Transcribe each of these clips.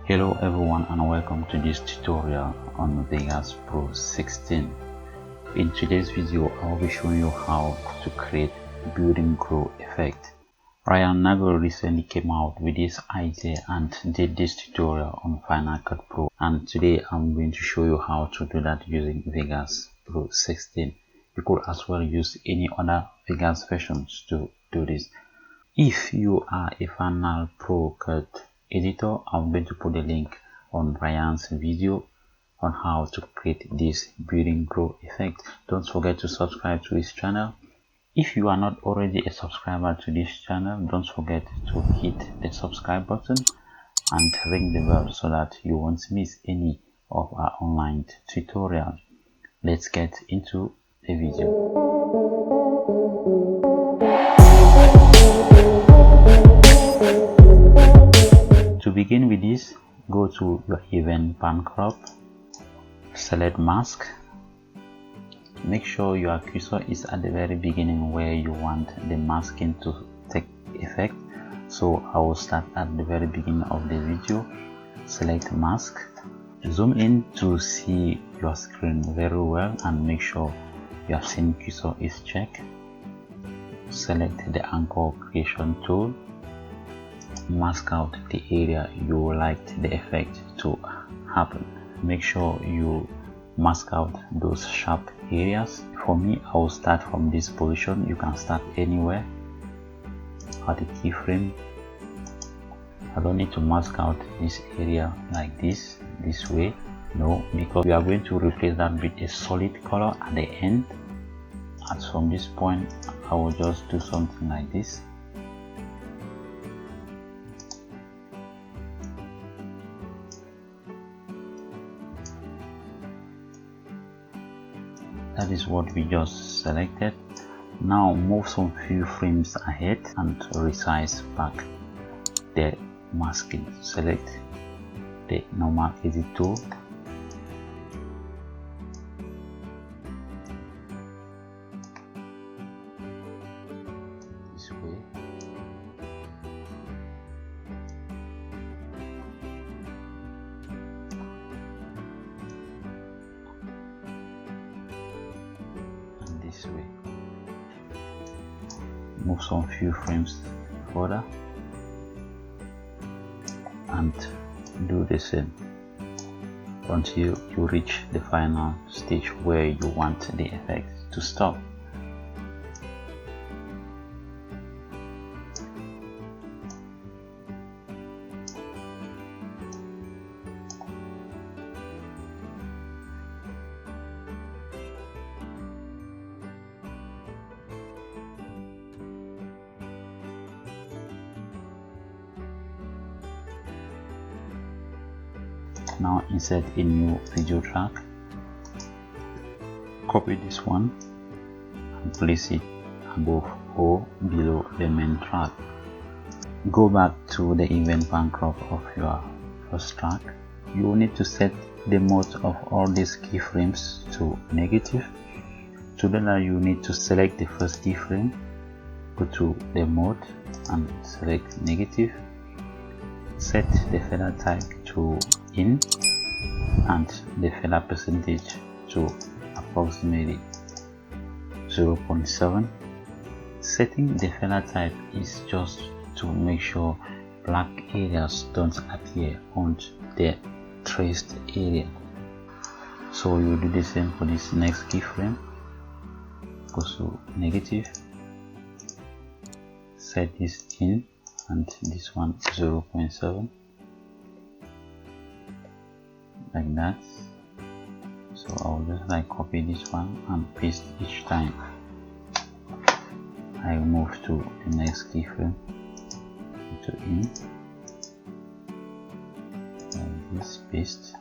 Hello everyone and welcome to this tutorial on Vegas Pro 16. In today's video I will be showing you how to create building grow effect. Armando recently came out with this idea and did this tutorial on Final Cut Pro, and today I'm going to show you how to do that using Vegas Pro 16. You could as well use any other Vegas versions to do this. If you are a Final Pro Cut editor, I'm going to put a link on Ryan's video on how to create this building grow effect. Don't forget to subscribe to his channel. If you are not already a subscriber to this channel, don't forget to hit the subscribe button and ring the bell so that you won't miss any of our online tutorials. Let's get into the video. To begin with this, go to your event pan crop, select mask. Make sure your cursor is at the very beginning where you want the masking to take effect. So I will start at the very beginning of the video. Select mask, zoom in to see your screen very well and make sure your scene cursor is checked. Select the anchor creation tool. Mask out the area you would like the effect to happen. Make sure you mask out those sharp areas. For me, I will start from this position. You can start anywhere at the keyframe. I don't need to mask out this area like this way, no, because we are going to replace that with a solid color at the end. And from this point I will just do something like this. That is what we just selected. Now move some few frames ahead and resize back the masking. Select the normal edit tool. This way. This way. Move some few frames further and do the same until you reach the final stage where you want the effect to stop. Now insert a new video track, copy this one and place it above or below the main track. Go back to the event pan crop of your first track. You will need to set the mode of all these keyframes to negative. To do that, you need to select the first keyframe, go to the mode and select negative. Set the feather type to in and the feather percentage to approximately 0.7. Setting the feather type is just to make sure black areas don't appear on the traced area. So you will do the same for this next keyframe. Go to negative, set this in and this one 0.7, like that. So I'll just like copy this one and paste each time I move to the next keyframe, to in, like this, paste.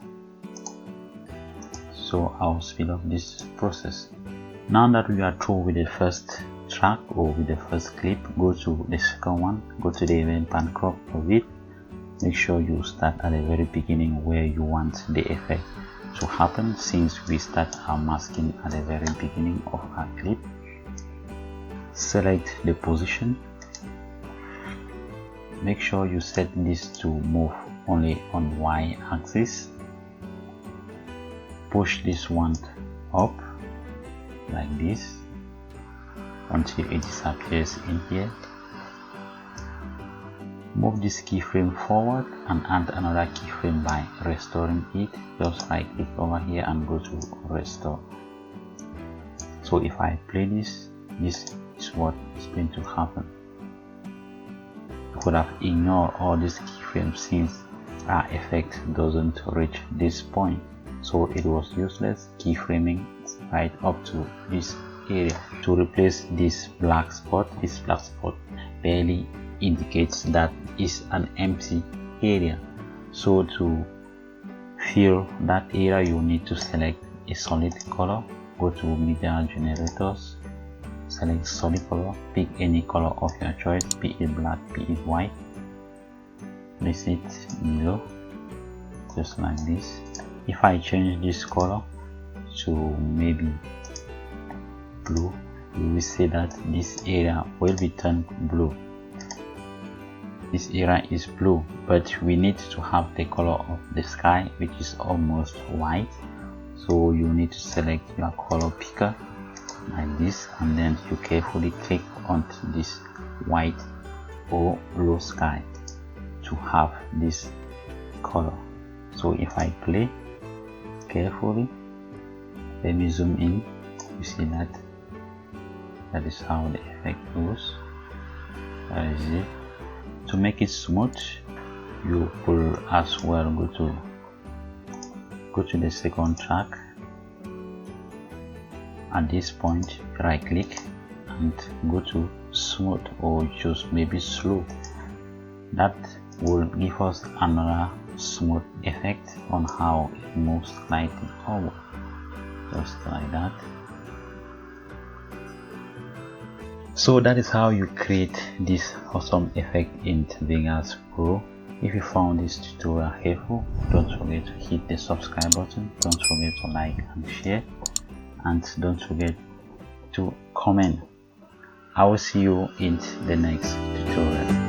So I'll speed up this process. Now that we are through with the first track or with the first clip, go to the second one, go to the event pan crop of it. Make sure you start at the very beginning where you want the effect to happen, since we start our masking at the very beginning of our clip. Select the position. Make sure you set this to move only on Y axis. Push this one up like this until it disappears in here. Move this keyframe forward and add another keyframe by restoring it. Just right click over here and go to restore. So if I play this, this is what is going to happen. You could have ignored all these keyframes since our effect doesn't reach this point, so it was useless keyframing right up to this area. To replace this black spot barely indicates that is an empty area. So to fill that area, you need to select a solid color. Go to media generators, select solid color, pick any color of your choice, be it black, be it white. Place it below, just like this. If I change this color to maybe blue, you will see that this area will be turned blue. This area is blue, but we need to have the color of the sky, which is almost white. So you need to select your color picker like this, and then you carefully click onto this white or blue sky to have this color. So if I play carefully, let me zoom in, you see that is how the effect goes. That is it. To make it smooth, you will as well go to the second track. At this point, right click and go to smooth or just maybe slow. That will give us another smooth effect on how it moves slightly forward, just like that. So that is how you create this awesome effect in Vegas Pro. If you found this tutorial helpful, don't forget to hit the subscribe button, don't forget to like and share, and don't forget to comment. I will see you in the next tutorial.